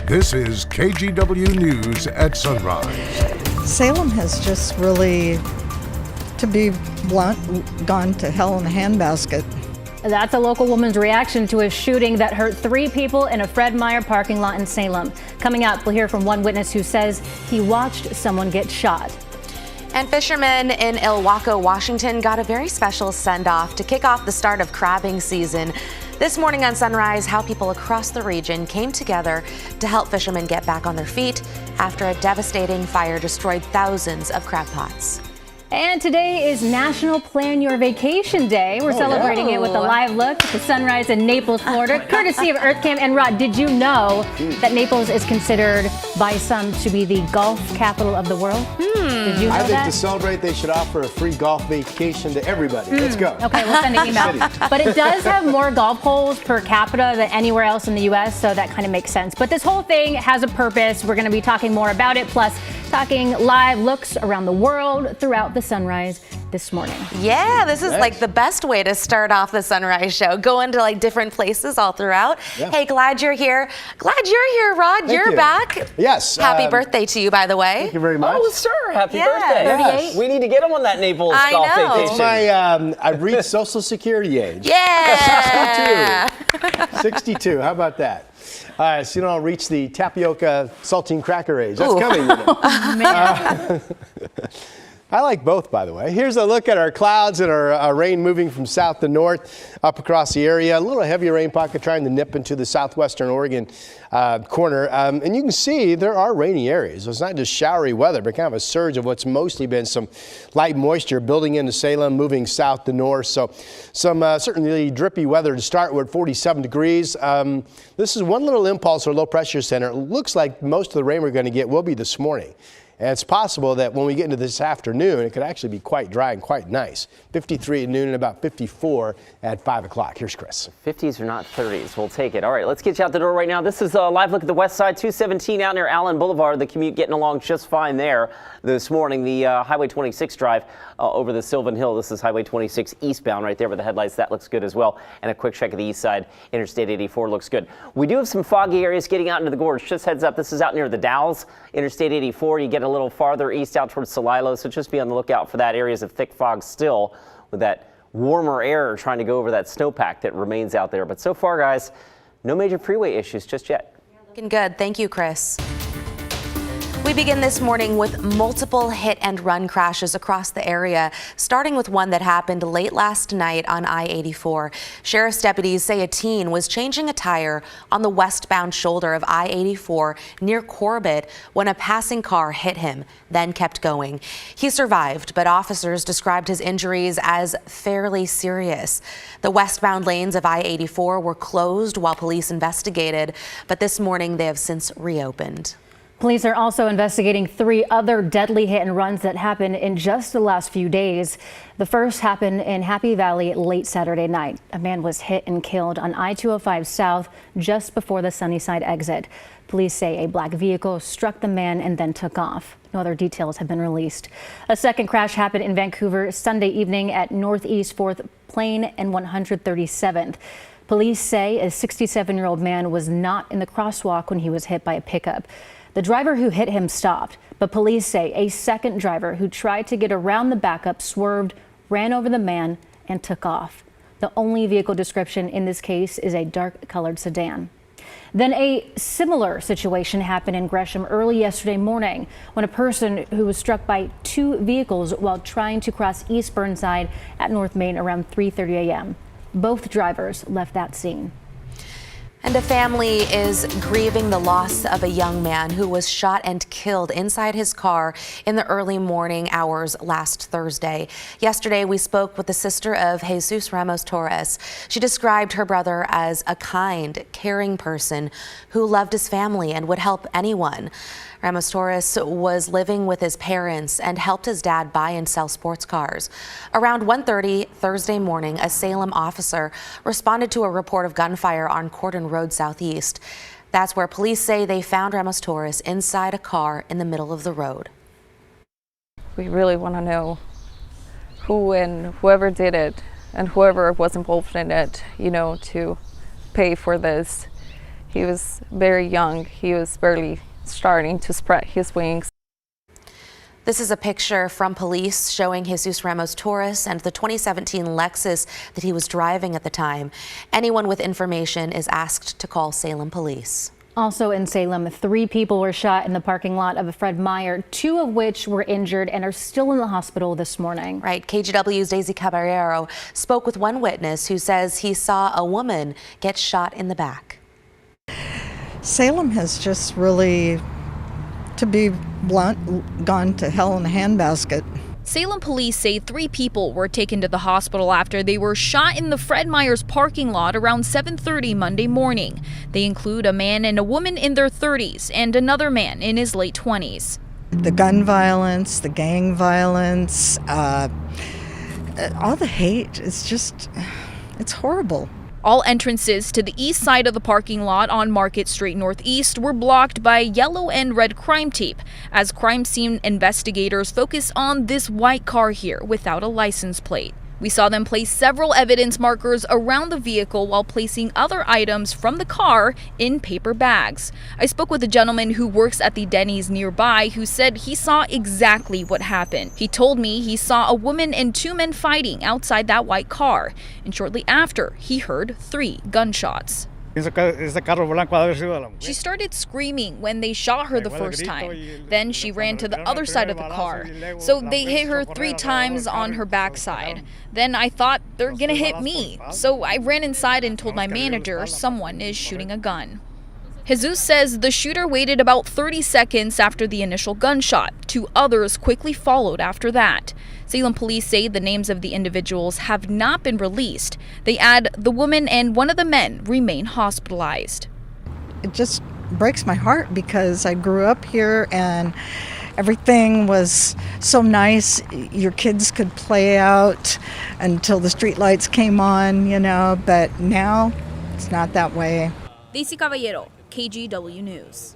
This is KGW News at Sunrise. Salem has just really, to be blunt, gone to hell in a handbasket. That's a local woman's reaction to a shooting that hurt 3 people in a Fred Meyer parking lot in Salem. Coming up, we'll hear from one witness who says he watched someone get shot. And fishermen in Ilwaco, Washington got a very special send-off to kick off the start of crabbing season. This morning on Sunrise, how people across the region came together to help fishermen get back on their feet after a devastating fire destroyed thousands of crab pots. And today is National Plan Your Vacation Day. We're celebrating it with a live look at the sunrise in Naples, Florida, courtesy of EarthCam. And Rod, did you know that Naples is considered by some to be the golf capital of the world? Did you know I think that? to celebrate, they should offer a free golf vacation to everybody. Let's go. Okay, we'll send an email. But it does have more golf holes per capita than anywhere else in the U.S., so that kind of makes sense. But this whole thing has a purpose. We're going to be talking more about it, plus talking live looks around the world throughout the sunrise this morning. Yeah, this is like the best way to start off the Sunrise show. Going to like different places all throughout. Yeah. Hey, glad you're here. Glad you're here, Rod. Thank you're you. back. Yes. Happy birthday to you, by the way. Thank you very much. Oh, sir. Happy birthday. Yes. We need to get him on that Naples golf vacation. It's my, I've reached Social Security age. Yeah. 62. 62. How about that? All right, so I'll reach the tapioca saltine cracker age. That's coming. You know. Oh, man. I like both, by the way. Here's a look at our clouds and our rain moving from south to north up across the area. A little heavier rain pocket trying to nip into the southwestern Oregon corner. And you can see there are rainy areas. So it's not just showery weather, but kind of a surge of what's mostly been some light moisture building into Salem, moving south to north. So some certainly drippy weather to start. We're at 47 degrees. This is one little impulse or low pressure center. It looks like most of the rain we're going to get will be this morning. And it's possible that when we get into this afternoon, it could actually be quite dry and quite nice. 53 at noon and about 54 at 5 o'clock. Here's Chris. 50s are not 30s. We'll take it. All right, let's get you out the door right now. This is a live look at the west side, 217 out near Allen Boulevard. The commute getting along just fine there this morning. The Highway 26 drive over the Sylvan Hill. This is Highway 26 eastbound right there with the headlights. That looks good as well. And a quick check of the east side. Interstate 84 looks good. We do have some foggy areas getting out into the gorge. Just heads up, this is out near the Dalles. Interstate 84, you get a little farther east out towards Celilo, so just be on the lookout for that. Areas of thick fog still with that warmer air trying to go over that snowpack that remains out there. But so far, guys, no major freeway issues just yet. Looking good. Thank you, Chris. We begin this morning with multiple hit and run crashes across the area, starting with one that happened late last night on I-84. Sheriff's deputies say a teen was changing a tire on the westbound shoulder of I-84 near Corbett when a passing car hit him, then kept going. He survived, but officers described his injuries as fairly serious. The westbound lanes of I-84 were closed while police investigated, but this morning they have since reopened. Police are also investigating 3 other deadly hit and runs that happened in just the last few days. The first happened in Happy Valley late Saturday night. A man was hit and killed on I-205 South just before the Sunnyside exit. Police say a black vehicle struck the man and then took off. No other details have been released. A second crash happened in Vancouver Sunday evening at Northeast 4th Plain and 137th. Police say a 67-year-old man was not in the crosswalk when he was hit by a pickup. The driver who hit him stopped, but police say a second driver who tried to get around the backup swerved, ran over the man, and took off. The only vehicle description in this case is a dark-colored sedan. Then a similar situation happened in Gresham early yesterday morning when a person who was struck by 2 vehicles while trying to cross East Burnside at North Main around 3:30 a.m. Both drivers left that scene. And a family is grieving the loss of a young man who was shot and killed inside his car in the early morning hours last Thursday. Yesterday, we spoke with the sister of Jesus Ramos Torres. She described her brother as a kind, caring person who loved his family and would help anyone. Ramos Torres was living with his parents and helped his dad buy and sell sports cars. Around 1:30 Thursday morning, a Salem officer responded to a report of gunfire on Cordon Road Southeast. That's where police say they found Ramos Torres inside a car in the middle of the road. We really want to know who and whoever did it and whoever was involved in it, to pay for this, He was very young. He was barely starting to spread his wings. This is a picture from police showing Jesus Ramos Torres and the 2017 Lexus that he was driving at the time. Anyone with information is asked to call Salem Police. Also in Salem, 3 people were shot in the parking lot of a Fred Meyer, 2 of which were injured and are still in the hospital this morning. Right. KGW's Daisy Caballero spoke with one witness who says he saw a woman get shot in the back. Salem has just really, to be blunt, gone to hell in a handbasket. Salem police say 3 people were taken to the hospital after they were shot in the Fred Meyer's parking lot around 7:30 Monday morning. They include a man and a woman in their 30s and another man in his late 20s. The gun violence, the gang violence, all the hate, it's horrible. All entrances to the east side of the parking lot on Market Street Northeast were blocked by yellow and red crime tape as crime scene investigators focus on this white car here without a license plate. We saw them place several evidence markers around the vehicle while placing other items from the car in paper bags. I spoke with a gentleman who works at the Denny's nearby who said he saw exactly what happened. He told me he saw a woman and 2 men fighting outside that white car, and shortly after, he heard 3 gunshots. She started screaming when they shot her the first time. Then she ran to the other side of the car. So they hit her 3 times on her backside. Then I thought they're gonna hit me. So I ran inside and told my manager someone is shooting a gun. Jesus says the shooter waited about 30 seconds after the initial gunshot. 2 others quickly followed after that. Salem police say the names of the individuals have not been released. They add the woman and one of the men remain hospitalized. It just breaks my heart because I grew up here and everything was so nice. Your kids could play out until the street lights came on, but now it's not that way. Daisy Caballero, KGW News.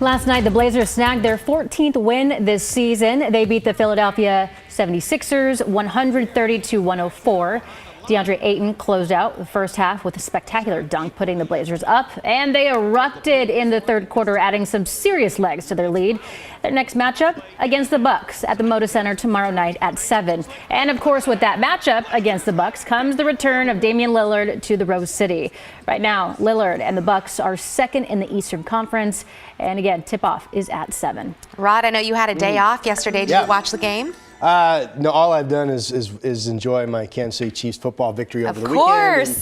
Last night, the Blazers snagged their 14th win this season. They beat the Philadelphia 76ers 130-104. DeAndre Ayton closed out the first half with a spectacular dunk, putting the Blazers up, and they erupted in the third quarter, adding some serious legs to their lead. Their next matchup against the Bucks at the Moda Center tomorrow night at 7. And of course, with that matchup against the Bucks comes the return of Damian Lillard to the Rose City. Right now, Lillard and the Bucks are second in the Eastern Conference, and again, tip-off is at 7. Rod, I know you had a day off yesterday. Did you watch the game? No, all I've done is enjoy my Kansas City Chiefs football victory over the weekend.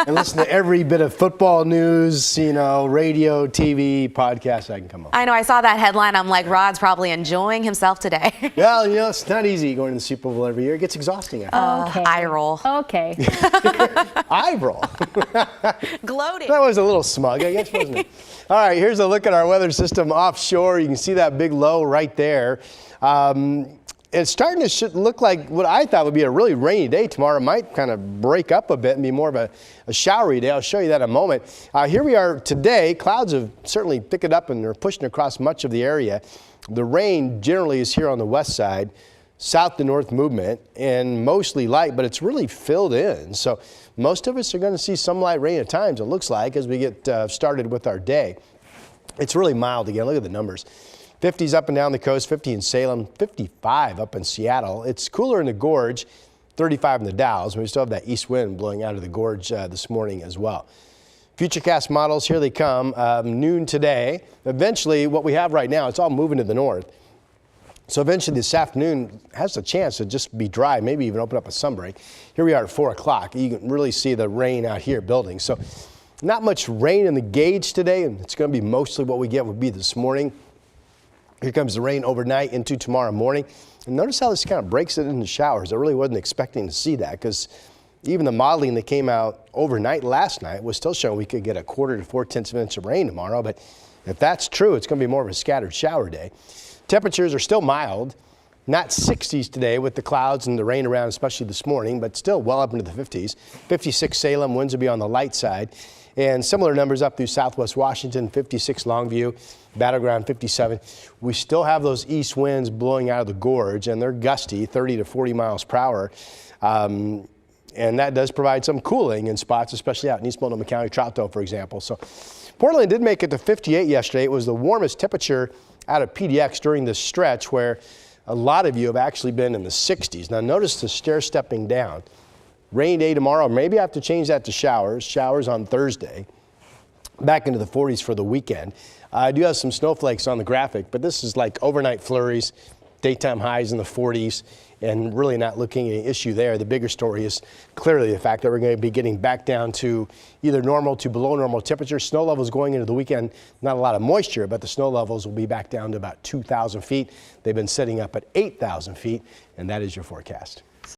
And listen to every bit of football news, radio, TV, podcast I can come up with. I know, I saw that headline. I'm like, Rod's probably enjoying himself today. Well, it's not easy going to the Super Bowl every year. It gets exhausting. Okay. Eye roll. Okay. Eye roll. Gloating. That was a little smug, I guess, wasn't it? All right, here's a look at our weather system offshore. You can see that big low right there. It's starting to look like what I thought would be a really rainy day tomorrow. It might kind of break up a bit and be more of a showery day. I'll show you that in a moment. Here we are today. Clouds have certainly picked up and are pushing across much of the area. The rain generally is here on the west side, south to north movement, and mostly light, but it's really filled in. So most of us are going to see some light rain at times, it looks like, as we get started with our day. It's really mild again. Look at the numbers. 50s up and down the coast, 50 in Salem, 55 up in Seattle. It's cooler in the gorge, 35 in the Dalles. We still have that east wind blowing out of the gorge this morning as well. Futurecast models, here they come. Noon today. Eventually, what we have right now, it's all moving to the north. So eventually this afternoon has a chance to just be dry, maybe even open up a sunbreak. Here we are at 4 o'clock. You can really see the rain out here building. So not much rain in the gauge today, and it's going to be mostly what we get would be this morning. Here comes the rain overnight into tomorrow morning. And notice how this kind of breaks it into showers. I really wasn't expecting to see that because even the modeling that came out overnight last night was still showing we could get a 1/4 to 4/10 of an inch of rain tomorrow. But if that's true, it's going to be more of a scattered shower day. Temperatures are still mild, not 60s today with the clouds and the rain around, especially this morning, but still well up into the 50s. 56 Salem, winds will be on the light side. And similar numbers up through southwest Washington, 56 Longview, Battleground 57. We still have those east winds blowing out of the gorge, and they're gusty, 30 to 40 miles per hour. and that does provide some cooling in spots, especially out in East Multnomah County, Troutdale, for example. So Portland did make it to 58 yesterday. It was the warmest temperature out of PDX during this stretch, where a lot of you have actually been in the 60s. Now notice the stair-stepping down. Rainy day tomorrow. Maybe I have to change that to showers. Showers on Thursday. Back into the 40s for the weekend. I do have some snowflakes on the graphic, but this is like overnight flurries, daytime highs in the 40s, and really not looking at an issue there. The bigger story is clearly the fact that we're going to be getting back down to either normal to below normal temperatures. Snow levels going into the weekend, not a lot of moisture, but the snow levels will be back down to about 2,000 feet. They've been setting up at 8,000 feet, and that is your forecast.